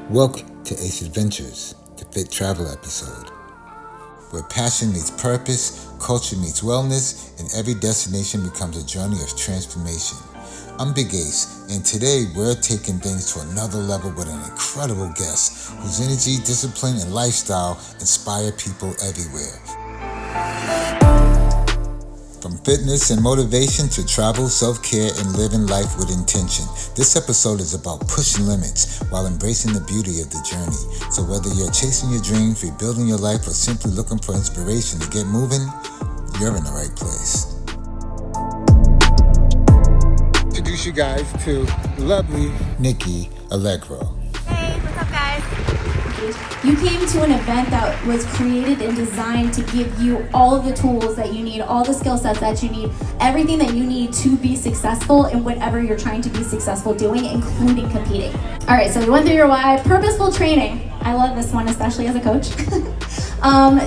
Welcome to Ace Adventures, the Fit Travel episode, where passion meets purpose, culture meets wellness, and every destination becomes a journey of transformation. I'm Big Ace, and today we're taking things to another level with an incredible guest whose energy, discipline, and lifestyle inspire people everywhere. From fitness and motivation to travel, self-care, and living life with intention, this episode is about pushing limits while embracing the beauty of the journey. So whether you're chasing your dreams, rebuilding your life, or simply looking for inspiration to get moving, you're in the right place. Introduce you guys to lovely NIKKI ALLIEGRO. Hey, what's up, guys? You came to an event that was created and designed to give you all of the tools that you need, all the skill sets that you need, everything that you need to be successful in whatever you're trying to be successful doing, including competing. All right, so we went through your why. Purposeful training. I love this one, especially as a coach.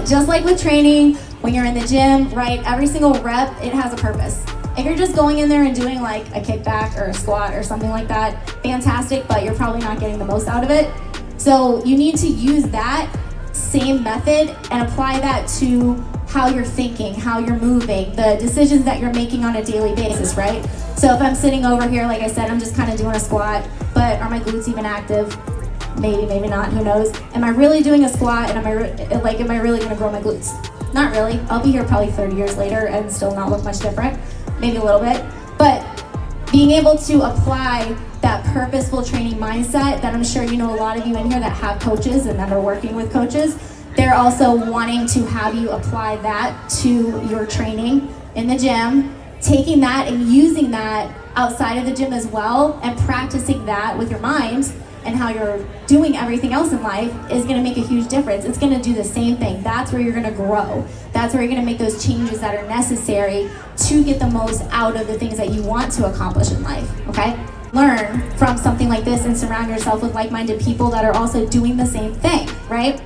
Just like with training, when you're in the gym, right, every single rep, it has a purpose. If you're just going in there and doing like a kickback or a squat or something like that, fantastic, but you're probably not getting the most out of it. So you need to use that same method and apply that to how you're thinking, how you're moving, the decisions that you're making on a daily basis, right? So if I'm sitting over here, like I said, I'm just kind of doing a squat, but are my glutes even active? Maybe, maybe not, who knows? Am I really doing a squat and am I really gonna grow my glutes? Not really. I'll be here probably 30 years later and still not look much different, maybe a little bit. But being able to apply that purposeful training mindset that I'm sure you know a lot of you in here that have coaches and that are working with coaches, they're also wanting to have you apply that to your training in the gym, taking that and using that outside of the gym as well, and practicing that with your mind and how you're doing everything else in life is gonna make a huge difference. It's gonna do the same thing. That's where you're gonna grow. That's where you're gonna make those changes that are necessary to get the most out of the things that you want to accomplish in life, okay? Learn from something like this and surround yourself with like-minded people that are also doing the same thing, right?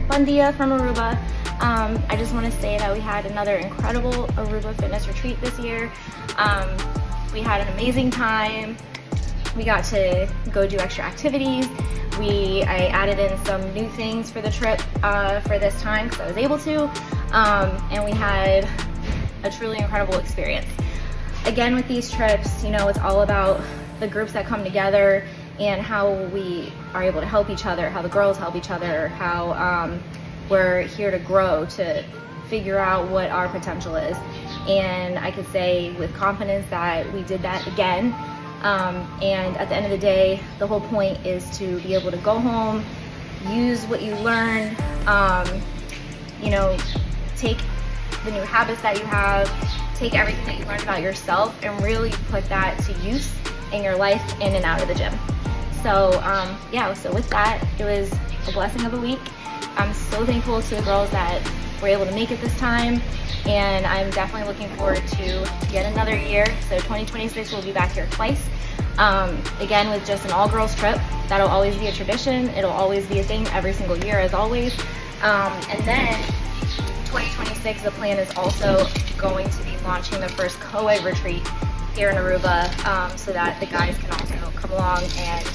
Buen dia from Aruba. I just want to say that we had another incredible Aruba fitness retreat this year. We had an amazing time. We got to go do extra activities. I added in some new things for the trip for this time because I was able to, and we had a truly incredible experience. Again, with these trips, you know, it's all about the groups that come together and how we are able to help each other, how the girls help each other, how we're here to grow, to figure out what our potential is. And I could say with confidence that we did that again. And at the end of the day, the whole point is to be able to go home, use what you learned, you know, take the new habits that you have, take everything that you learned about yourself and really put that to use in your life in and out of the gym. So yeah, so with that, it was a blessing of the week. I'm so thankful to the girls that were able to make it this time, and I'm definitely looking forward to yet another year. So 2026 we'll be back here twice. Again, with just an all-girls trip. That'll always be a tradition. It'll always be a thing every single year, as always. And then 2026, the plan is also going to be launching the first co-ed retreat here in Aruba, so that the guys can also come along and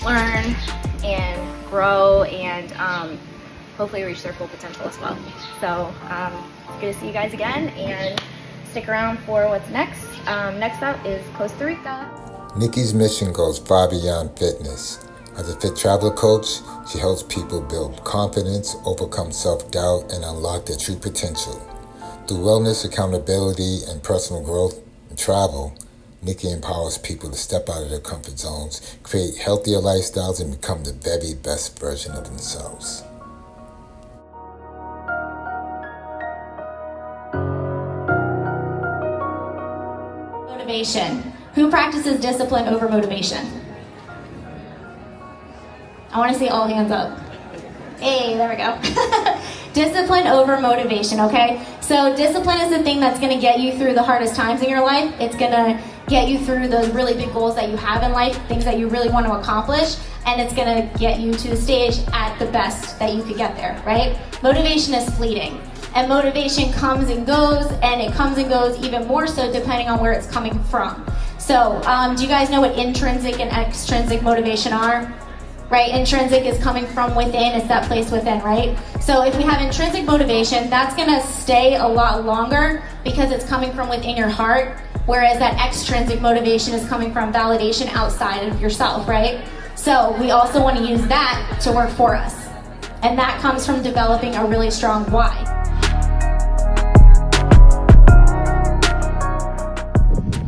learn and grow and hopefully reach their full potential as well. So it's good to see you guys again, and stick around for what's next. Next up is Costa Rica. NIKKI's mission goes far beyond fitness. As a fit traveler coach, she helps people build confidence, overcome self-doubt, and unlock their true potential. Through wellness, accountability, and personal growth and travel, NIKKI empowers people to step out of their comfort zones, create healthier lifestyles, and become the very best version of themselves. Motivation. Who practices discipline over motivation? I want to see all hands up. Hey, there we go. Discipline over motivation, okay? So discipline is the thing that's going to get you through the hardest times in your life. It's going to get you through those really big goals that you have in life, things that you really want to accomplish, and it's going to get you to the stage at the best that you could get there, right? Motivation is fleeting. And motivation comes and goes, and it comes and goes even more so depending on where it's coming from. So, do you guys know what intrinsic and extrinsic motivation are? Right, intrinsic is coming from within, it's that place within, right? So if we have intrinsic motivation, that's gonna stay a lot longer because it's coming from within your heart, whereas that extrinsic motivation is coming from validation outside of yourself, right? So we also wanna use that to work for us. And that comes from developing a really strong why.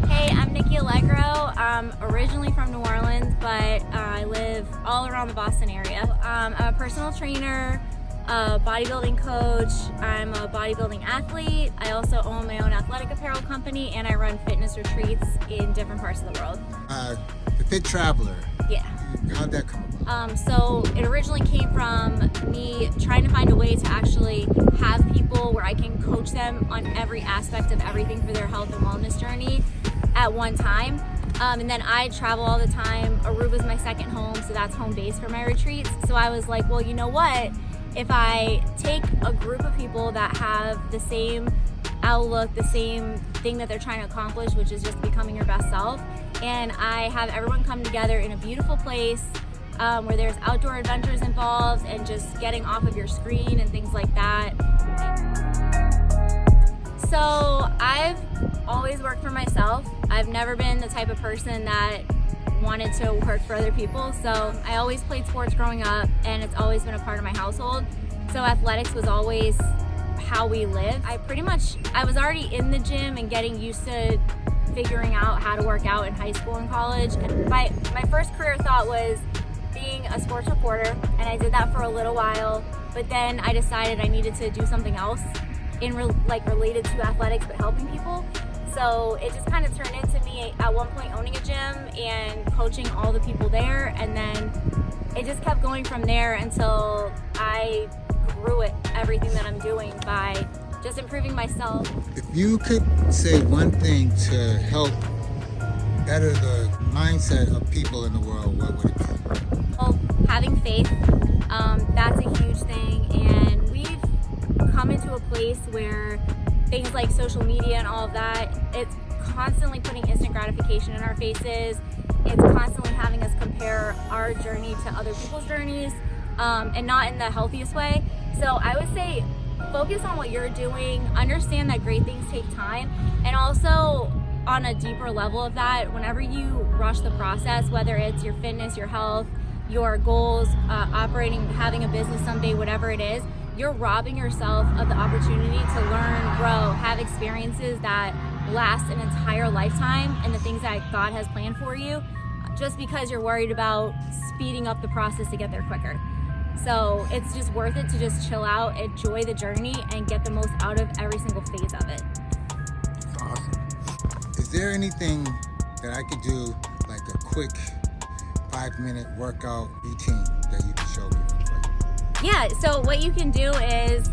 Hey, I'm NIKKI Allegro. I'm originally from New Orleans, but I live all around the Boston area. I'm a personal trainer, a bodybuilding coach, I'm a bodybuilding athlete. I also own my own athletic apparel company, and I run fitness retreats in different parts of the world. The Fit Traveler. Yeah. How'd that come about? So it originally came from me trying to find a way to actually have people where I can coach them on every aspect of everything for their health and wellness journey at one time. And then I travel all the time. Aruba's my second home, so that's home base for my retreats. So I was like, well, you know what? If I take a group of people that have the same outlook, the same thing that they're trying to accomplish, which is just becoming your best self, and I have everyone come together in a beautiful place where there's outdoor adventures involved and just getting off of your screen and things like that. So I've always worked for myself. I've never been the type of person that wanted to work for other people. So I always played sports growing up, and it's always been a part of my household. So athletics was always how we lived. I was already in the gym and getting used to figuring out how to work out in high school and college. And my first career thought was being a sports reporter, and I did that for a little while, but then I decided I needed to do something else related to athletics but helping people. So it just kind of turned into me at one point owning a gym and coaching all the people there, and then it just kept going from there until I grew everything that I'm doing by just improving myself. If you could say one thing to help better the mindset of people in the world, what would it be? Well, having faith, that's a huge thing, and we've come into a place where things like social media and all of that, it's constantly putting instant gratification in our faces. It's constantly having us compare our journey to other people's journeys, and not in the healthiest way. So I would say focus on what you're doing, understand that great things take time, and also on a deeper level of that, whenever you rush the process, whether it's your fitness, your health, your goals, having a business someday, whatever it is, you're robbing yourself of the opportunity to learn, grow, have experiences that last an entire lifetime, and the things that God has planned for you, just because you're worried about speeding up the process to get there quicker. So it's just worth it to just chill out, enjoy the journey, and get the most out of every single phase of it. That's awesome. Is there anything that I could do, like a quick 5-minute workout routine that you can show me real quick? Yeah, so what you can do is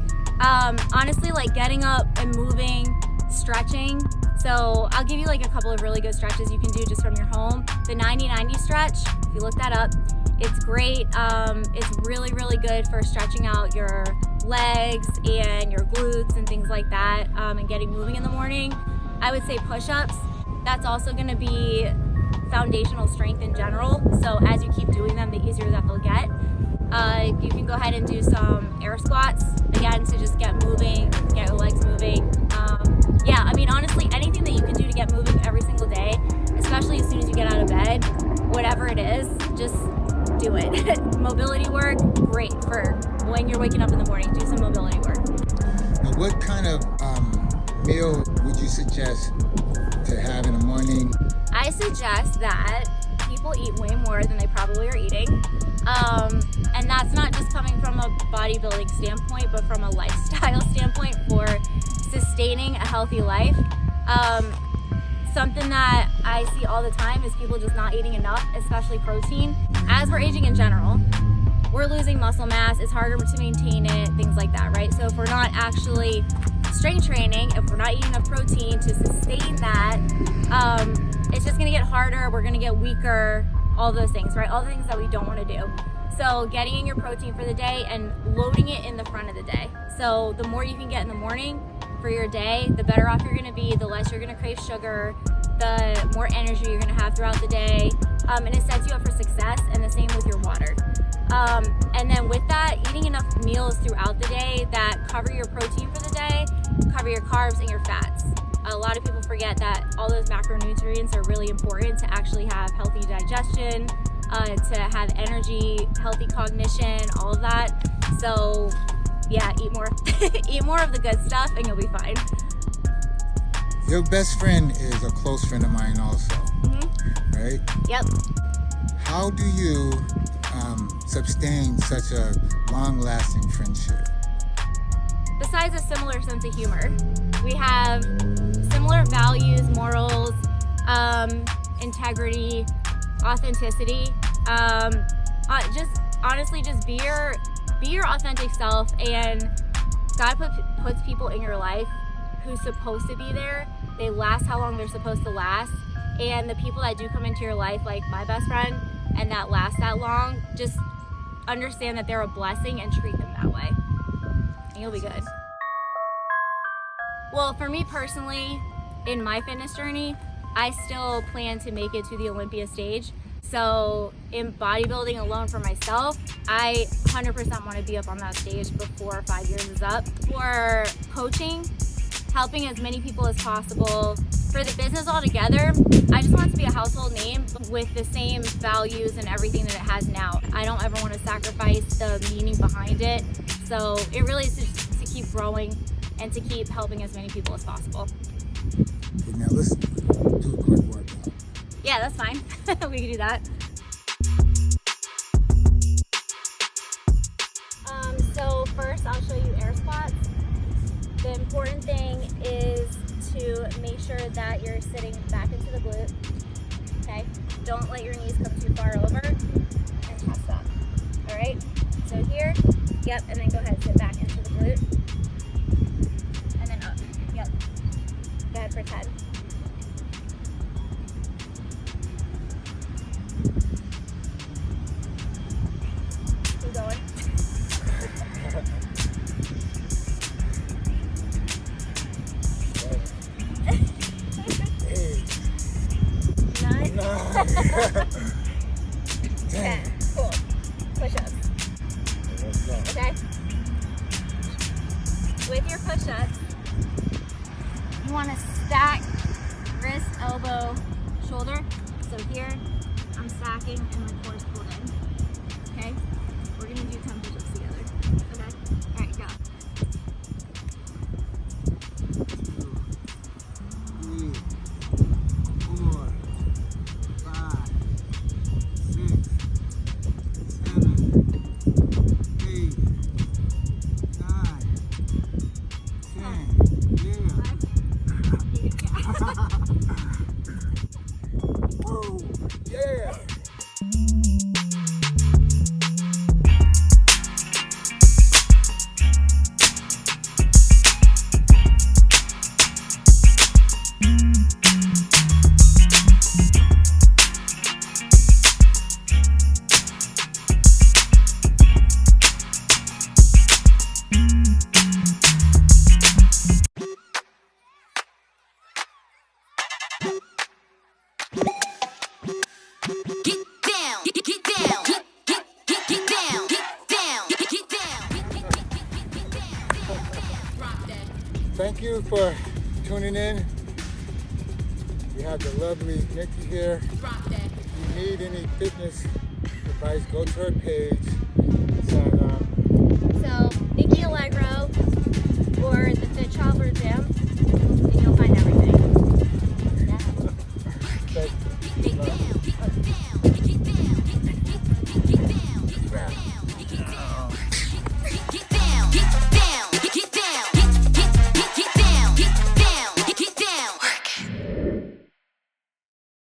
honestly like getting up and moving, stretching. So I'll give you like a couple of really good stretches you can do just from your home. The 90-90 stretch, if you look that up, it's great. It's really, really good for stretching out your legs and your glutes and things like that, and getting moving in the morning. I would say push-ups. That's also going to be foundational strength in general. So as you keep doing them, the easier that they'll get. You can go ahead and do some air squats, again, to just get moving, get your legs moving. Yeah, I mean, honestly, anything that you can do to get moving every single day, especially as soon as you get out of bed, whatever it is, just do it. Mobility work, great for when you're waking up in the morning. Do some mobility work. Now, what kind of meal would you suggest to have in the morning? I suggest that people eat way more than they probably are eating. And that's not just coming from a bodybuilding standpoint, but from a lifestyle standpoint for sustaining a healthy life. Something that I see all the time is people just not eating enough, especially protein. As we're aging in general, we're losing muscle mass, it's harder to maintain it, things like that, right? So if we're not actually strength training, if we're not eating enough protein to sustain that, it's just gonna get harder, we're gonna get weaker, all those things, right? All the things that we don't wanna do. So getting in your protein for the day and loading it in the front of the day. So the more you can get in the morning for your day, the better off you're gonna be, the less you're gonna crave sugar, the more energy you're gonna have throughout the day. And it sets you up for success, and the same with your water. And then with that, eating enough meals throughout the day that cover your protein for the day, cover your carbs and your fats. A lot of people forget that all those macronutrients are really important to actually have healthy digestion, to have energy, healthy cognition, all of that. So yeah, eat more. Eat more of the good stuff and you'll be fine. Your best friend is a close friend of mine also, right? Yep. How do you sustain such a long-lasting friendship? Besides a similar sense of humor, we have similar values, morals, integrity, authenticity. Just honestly, just be your authentic self, and God puts people in your life who's supposed to be there. They last how long they're supposed to last, and the people that do come into your life, like my best friend, and that last that long, just understand that they're a blessing and treat them that way, and you'll be good. Well, for me personally, in my fitness journey, I still plan to make it to the Olympia stage. So in bodybuilding alone for myself, I 100% want to be up on that stage before 5 years is up. For coaching, helping as many people as possible. For the business altogether, I just want it to be a household name with the same values and everything that it has now. I don't ever want to sacrifice the meaning behind it. So it really is just to keep growing and to keep helping as many people as possible. Okay, now let's do a quick workout. Yeah, that's fine. We can do that. So first I'll show you air squats. The important thing is to make sure that you're sitting back into the glute. Okay? Don't let your knees come too far over, and chest up. All right? So here, yep, and then go ahead, sit back into the glute. And then up, yep. Go ahead for 10. Keep going. 9. 10. Cool. Push-ups. Okay? With your push-ups, you want to stack wrist, elbow, shoulder. So here, I'm stacking and my core is pulled in. Okay? We're going to do 10 push-ups together. Okay? Alright, go. 2, 3, 4, 5, 6, 7, 8, 9, 10. Yeah. Woo! Yeah! Thank you for tuning in. We have the lovely Nikki here. If you need any fitness advice, go to her page. So, NIKKI Allegro or the Fit Traveler Gym.